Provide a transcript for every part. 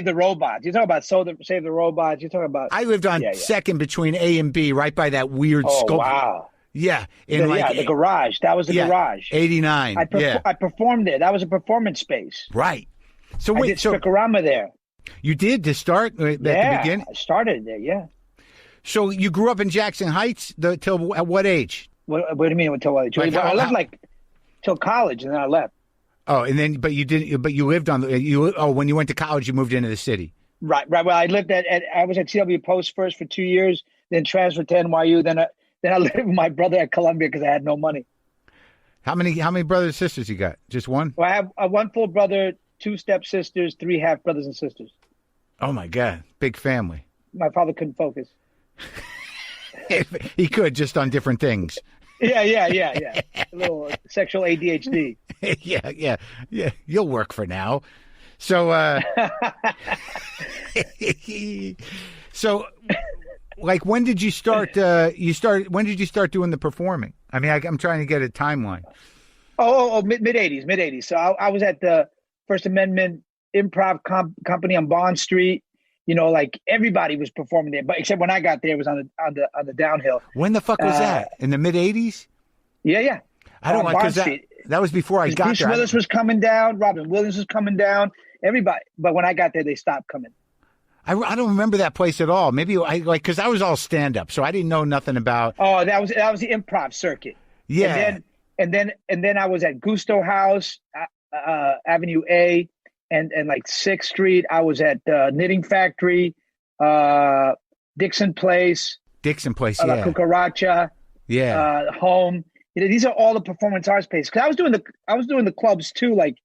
the Robots. You talk about Save the Robots. You talk about. I lived on second between A and B, right by that weird sculpture. Wow. Yeah, the garage. That was the garage. 89. I performed there. That was a performance space. Right. So I did Spreaker there. You did to start at the beginning? I started there, yeah. So you grew up in Jackson Heights till at what age? What do you mean until what age? I left till college, and then I left. Oh, and then but you didn't. But you lived on when you went to college, you moved into the city. Right. Well, I lived I was at CW Post first for 2 years, then transferred to NYU. Then I lived with my brother at Columbia because I had no money. How many brothers and sisters you got? Just one? Well, I have one full brother, 2 stepsisters, 3 half brothers and sisters. Oh my God, big family. My father couldn't focus. He could, just on different things. Yeah. A little sexual ADHD. Yeah. You'll work for now. So, like, when did you start? When did you start doing the performing? I mean, I'm trying to get a timeline. Mid '80s. So I was at the First Amendment Improv Company on Bond Street. You know, like everybody was performing there, but except when I got there, it was on the downhill. When the fuck was that? In the mid '80s? Yeah. I don't like because that was before I got Bruce there. Bruce Willis was coming down. Robin Williams was coming down. Everybody, but when I got there, they stopped coming. I don't remember that place at all. Maybe because I was all stand up, so I didn't know nothing about. Oh, that was the improv circuit. Yeah, and then I was at Gusto House, Avenue A. And like 6th Street, I was at Knitting Factory, Dixon Place, La Cucaracha, Home. You know, these are all the performance arts spaces. Because I was doing the clubs too, like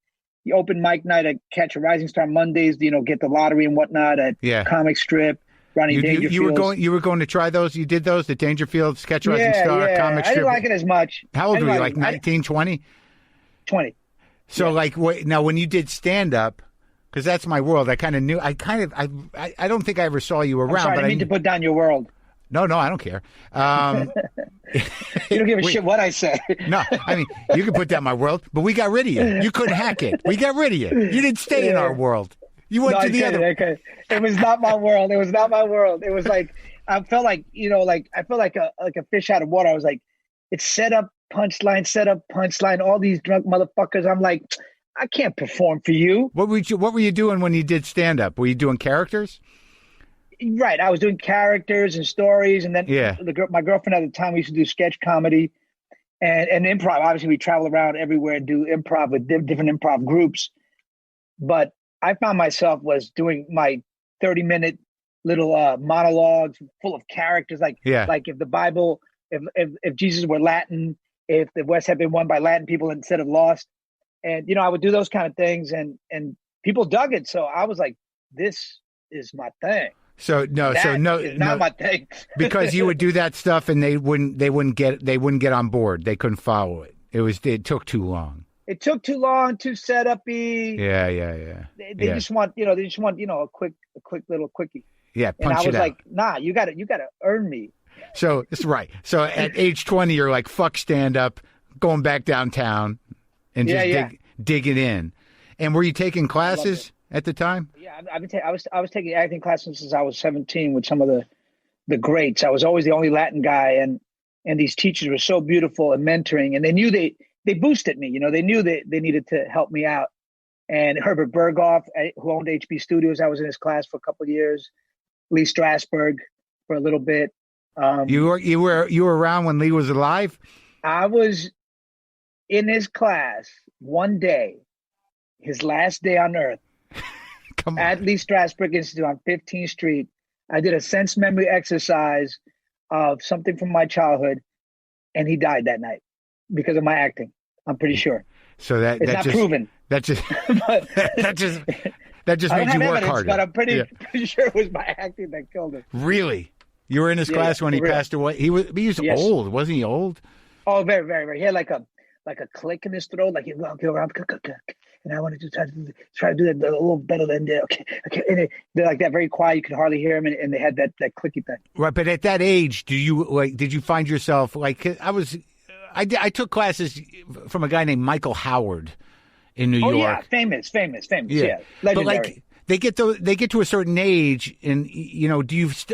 the open mic night at Catch a Rising Star Mondays. You know, get the lottery and whatnot at Comic Strip. Ronnie Dangerfield. You were going to try those. You did those, the Dangerfield, Catch a Rising Star, Comic Strip. I didn't like it as much. How old were you? Like 19, 20? 20. So now when you did stand up, because that's my world, I kind of knew. I don't think I ever saw you around. I'm sorry, but I need to put down your world. No, I don't care. You don't give a shit what I say. No, I mean you can put down my world, but we got rid of you. You couldn't hack it. We got rid of you. You didn't stay in our world. You went to the other. Okay. It was not my world. It was not my world. It was like I felt like a fish out of water. I was like, it's set up punchline, all these drunk motherfuckers. I'm like, I can't perform for you. What were you doing when you did stand up? Were you doing characters? Right. I was doing characters and stories, and then my girlfriend at the time, we used to do sketch comedy and improv. Obviously, we travel around everywhere and do improv with different improv groups. But I found myself was doing my 30-minute little monologues full of characters, like if the Bible, if Jesus were Latin, if the West had been won by Latin people instead of lost. And, you know, I would do those kind of things and people dug it. So I was like, this is my thing. So not my thing. Because you would do that stuff and they wouldn't get on board. They couldn't follow it. It took too long. It took too long, too set-up-y. Yeah. They just want a quick little quickie. Yeah, punch it out. And I was like, nah, you gotta earn me. So it's right. So at age 20, you're like, fuck stand-up, going back downtown and just digging in. And were you taking classes at the time? Yeah, I was taking acting classes since I was 17 with some of the greats. I was always the only Latin guy, and these teachers were so beautiful and mentoring, and they knew they boosted me. You know, they knew they needed to help me out. And Herbert Berghoff, who owned HB Studios, I was in his class for a couple of years. Lee Strasberg for a little bit. You were around when Lee was alive? I was in his class one day, his last day on Earth. Come on. At Lee Strasberg Institute on 15th Street. I did a sense memory exercise of something from my childhood, and he died that night because of my acting. I'm pretty sure. So it's not proven. That just made you work harder. But I'm pretty sure it was my acting that killed him. Really? You were in his class when he passed away? He was old. Wasn't he old? Oh, very, very, very. He had like a click in his throat, like he'd go around, and I wanted to try to do that a little better than okay. And they're like that, very quiet. You could hardly hear him, and they had that clicky thing. Right, but at that age, did you find yourself like I took classes from a guy named Michael Howard in New York. Oh yeah, famous. Yeah, legendary. But like they get to a certain age, and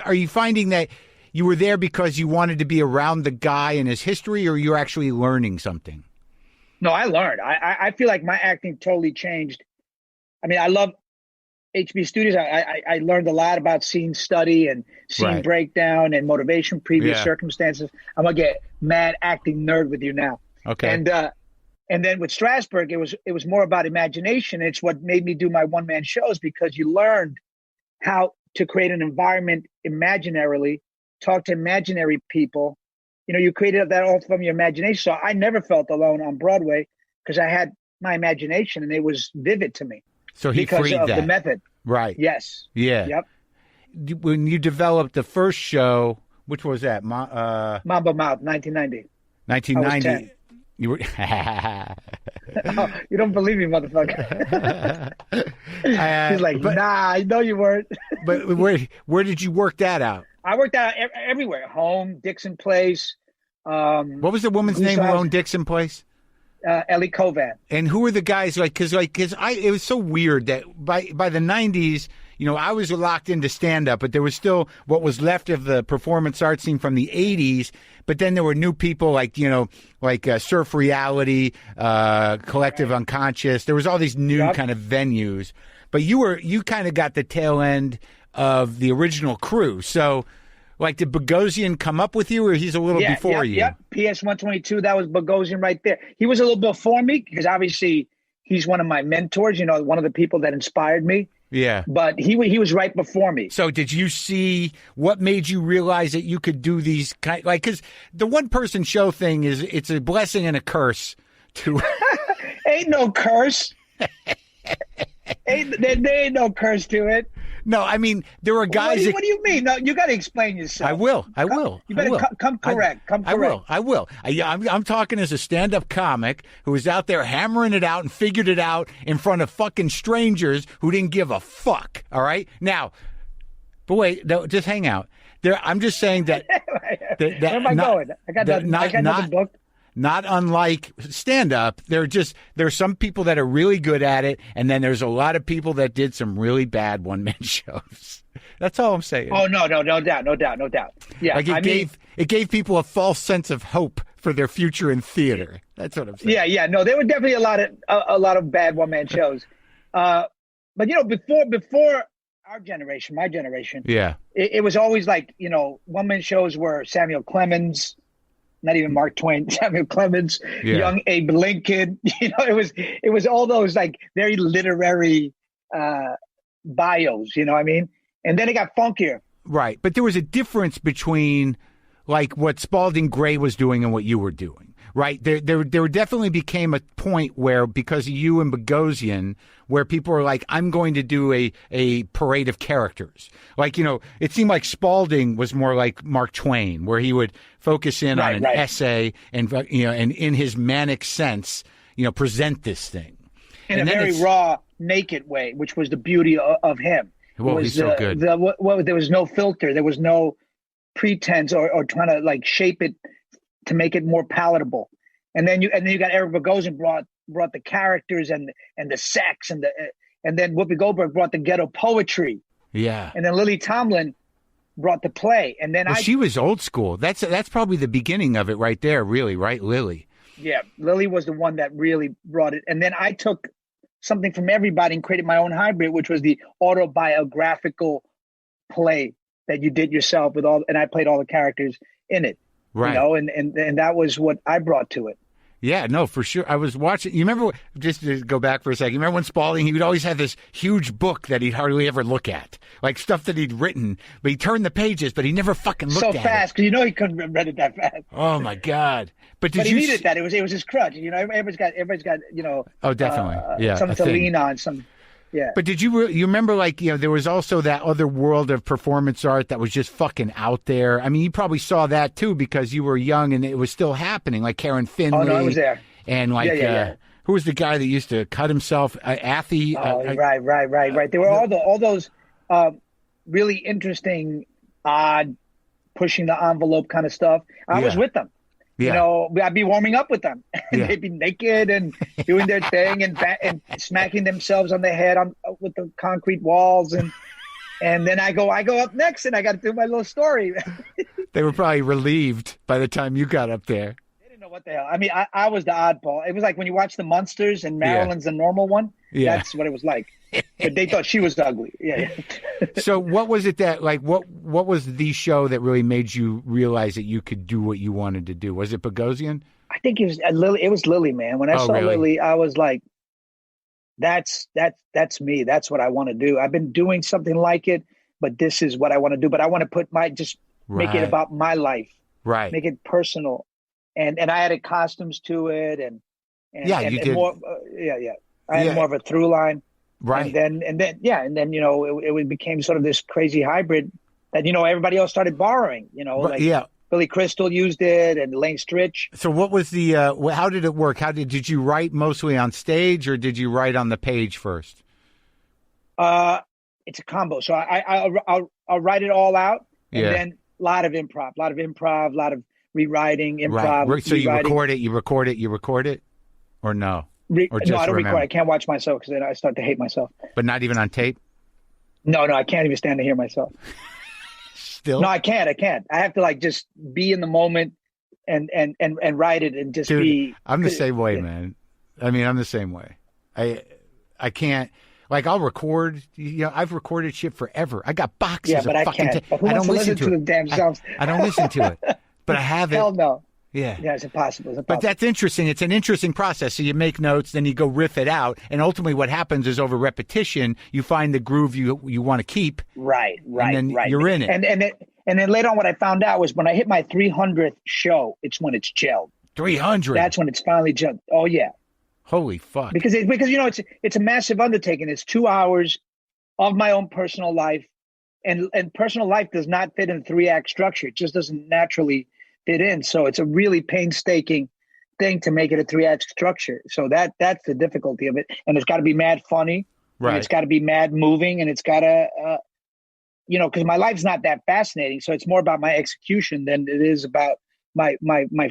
are you finding that you were there because you wanted to be around the guy and his history, or you're actually learning something? No, I learned. I feel like my acting totally changed. I mean, I love HB Studios. I learned a lot about scene study and scene breakdown and motivation, previous circumstances. I'm gonna get mad acting nerd with you now. Okay. And then with Strasberg, it was more about imagination. It's what made me do my one-man shows, because you learned how to create an environment imaginarily, talk to imaginary people. You created that all from your imagination. So I never felt alone on Broadway because I had my imagination and it was vivid to me. So he because freed of that. the method. Right. Yes. Yeah. Yep. When you developed the first show, which was that? Mambo Mouth, 1990. 1990. You were. Oh, you don't believe me, motherfucker. He's like, nah, I know you weren't. But where did you work that out? I worked out everywhere. Home, Dixon Place. What was the woman's name who owned Dixon Place? Ellie Covan. And who were the guys because it was so weird that by the 90s, I was locked into stand-up, but there was still what was left of the performance art scene from the 80s. But then there were new people like Surf Reality, Collective Unconscious. There was all these new kind of venues. But you kind of got the tail end of the original crew. So, did Bogosian come up with you, or he's a little before you? Yeah, PS 122, that was Bogosian right there. He was a little before me because obviously he's one of my mentors, one of the people that inspired me. Yeah. But he was right before me. So did you see what made you realize that you could do these because the one person show thing it's a blessing and a curse to Ain't no curse. There ain't no curse to it. No, I mean, there are guys. What do you mean? No, you got to explain yourself. I will. You better come correct. Come correct. I will. I'm talking as a stand-up comic who was out there hammering it out and figured it out in front of fucking strangers who didn't give a fuck. All right? Now, but wait, no, just hang out. I'm just saying that. Where am I going? I got nothing booked. Not unlike stand-up, there's some people that are really good at it, and then there's a lot of people that did some really bad one-man shows. That's all I'm saying. Oh, no doubt. Yeah, it gave people a false sense of hope for their future in theater. That's what I'm saying. Yeah. No, there were definitely a lot of bad one-man shows. But before our generation, my generation, it was always like one-man shows were Samuel Clemens. Not even Mark Twain, Samuel Clemens, young Abe Lincoln. It was all those like very literary bios. You know what I mean? And then it got funkier. Right, but there was a difference between like what Spalding Gray was doing and what you were doing. Right, there definitely became a point where because of you and Bogosian, where people were like, I'm going to do a parade of characters. Like, it seemed like Spalding was more like Mark Twain, where he would focus in on an essay and in his manic sense, present this thing. In a very raw, naked way, which was the beauty of him. Well, he's so good. There was no filter. There was no pretense or trying to like shape it to make it more palatable. And then you got Eric Bogosian brought the characters and the sex and then Whoopi Goldberg brought the ghetto poetry. Yeah. And then Lily Tomlin brought the play. And then she was old school. That's probably the beginning of it right there, really, right, Lily? Yeah, Lily was the one that really brought it. And then I took something from everybody and created my own hybrid, which was the autobiographical play that you did yourself and I played all the characters in it. Right. And that was what I brought to it. Yeah, no, for sure. I was watching. You remember, just to go back for a second, you remember when Spalding, he would always have this huge book that he'd hardly ever look at, like stuff that he'd written, but he turned the pages, but he never fucking looked at it. So fast, because he couldn't have read it that fast. Oh, my God. But he needed that. It was his crutch. Everybody's got Oh, definitely. Something to lean on, some. Yeah. But did you remember, there was also that other world of performance art that was just fucking out there? I mean, you probably saw that, too, because you were young and it was still happening, like Karen Finley. Oh, no, I was there. And, who was the guy that used to cut himself? Athy? Right. There were all those really interesting, odd, pushing the envelope kind of stuff. I was with them. I'd be warming up with them. Yeah. They'd be naked and doing their thing and smacking themselves on the head with the concrete walls. And then I go up next and I got to do my little story. They were probably relieved by the time you got up there. They didn't know what the hell. I mean, I was the oddball. It was like when you watch the Munsters and Marilyn's the normal one. Yeah. That's what it was like. But they thought she was ugly. Yeah. So what was it that, like, what was the show that really made you realize that you could do what you wanted to do? Was it Bogosian? I think it was Lily. It was Lily, man. When I saw really? Lily, I was like, that's me. That's what I want to do. I've been doing something like it, but this is what I want to do. But I want to put make it about my life. Right. Make it personal. And I added costumes to it and you did. More, I had more of a through line. Right. And then it became sort of this crazy hybrid that, everybody else started borrowing, Billy Crystal used it and Lane Stritch. So what was the, how did it work? Did you write mostly on stage or did you write on the page first? It's a combo. So I'll write it all out and then a lot of improv, a lot of rewriting, improv. Right. So you record it or no? No, I don't record. I can't watch myself because then I start to hate myself. But not even on tape? No, I can't even stand to hear myself. Still? No, I can't. I have to just be in the moment and write it and just be. I'm the same way, man. I mean, I'm the same way. I can't. Like, I'll record. I've recorded shit forever. I got boxes of fucking tape. I don't listen to the damn songs. I don't listen to it, but I have it. Hell no. Yeah, it's impossible. But that's interesting. It's an interesting process. So you make notes, then you go riff it out, and ultimately, what happens is over repetition, you find the groove you want to keep. Right. And then you're in it. And then later on, what I found out was when I hit my 300th show, it's when it's gelled. 300. That's when it's finally gelled. Oh yeah. Holy fuck. Because it's a massive undertaking. It's 2 hours of my own personal life, and personal life does not fit in a 3-act structure. It just doesn't naturally fit in. So it's a really painstaking thing to make it a 3-act structure. So that's the difficulty of it. And it's got to be mad funny. Right. And it's got to be mad moving. And it's got to, because my life's not that fascinating. So it's more about my execution than it is about my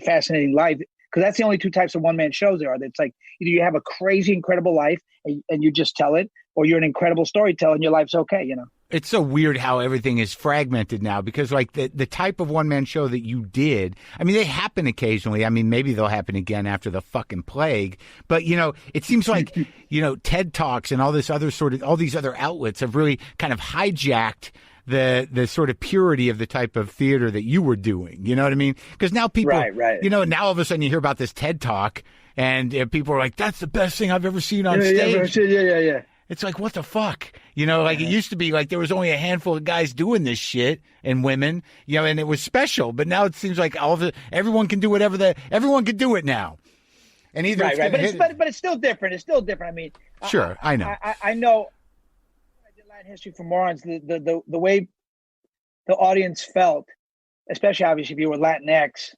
fascinating life. Because that's the only two types of one-man shows there are. It's like either you have a crazy, incredible life and you just tell it, or you're an incredible storyteller and your life's okay, It's so weird how everything is fragmented now because, like, the type of one-man show that you did, I mean, they happen occasionally. I mean, maybe they'll happen again after the fucking plague. But, it seems like, TED Talks and all these other outlets have really kind of hijacked the sort of purity of the type of theater that you were doing. You know what I mean? Because now people, right. Now all of a sudden you hear about this TED Talk and people are like, that's the best thing I've ever seen on stage. Yeah. It's like, what the fuck? It used to be like there was only a handful of guys doing this shit and women, and it was special. But now it seems like everyone can do everyone can do it now. And either but it's still different. It's still different. I mean, sure, I know. I know. I did Latin history for morons. The way the audience felt, especially obviously if you were Latinx,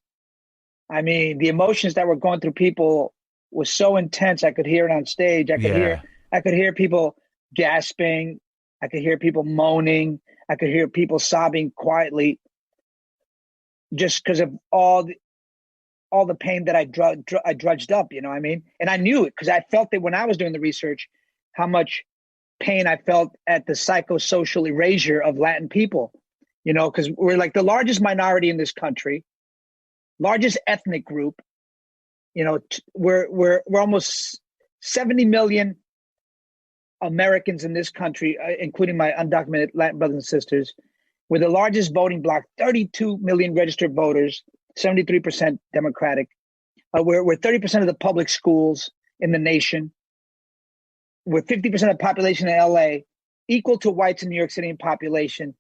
I mean, the emotions that were going through people was so intense. I could hear it on stage. I could hear people gasping. I could hear people moaning. I could hear people sobbing quietly just because of all the pain that I drudged up, you know what I mean? And I knew it because I felt it when I was doing the research, how much pain I felt at the psychosocial erasure of Latin people, because we're like the largest minority in this country, largest ethnic group. We're almost 70 million Americans in this country, including my undocumented Latin brothers and sisters. We're the largest voting bloc, 32 million registered voters, 73% Democratic. We're 30% of the public schools in the nation. We're 50% of the population in LA, equal to whites in New York City in population,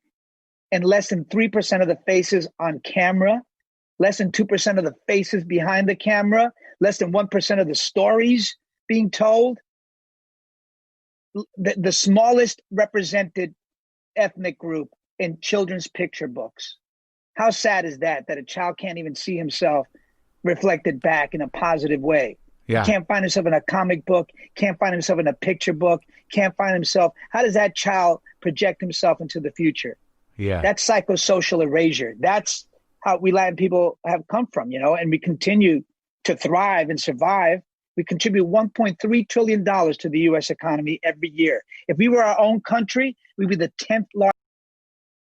and less than 3% of the faces on camera, less than 2% of the faces behind the camera, less than 1% of the stories being told. The smallest represented ethnic group in children's picture books. How sad is that a child can't even see himself reflected back in a positive way? Yeah. Can't find himself in a comic book, can't find himself in a picture book, can't find himself. How does that child project himself into the future? Yeah. That's psychosocial erasure. That's how we Latin people have come from, and we continue to thrive and survive. We contribute $1.3 trillion to the U.S. economy every year. If we were our own country, we'd be the 10th largest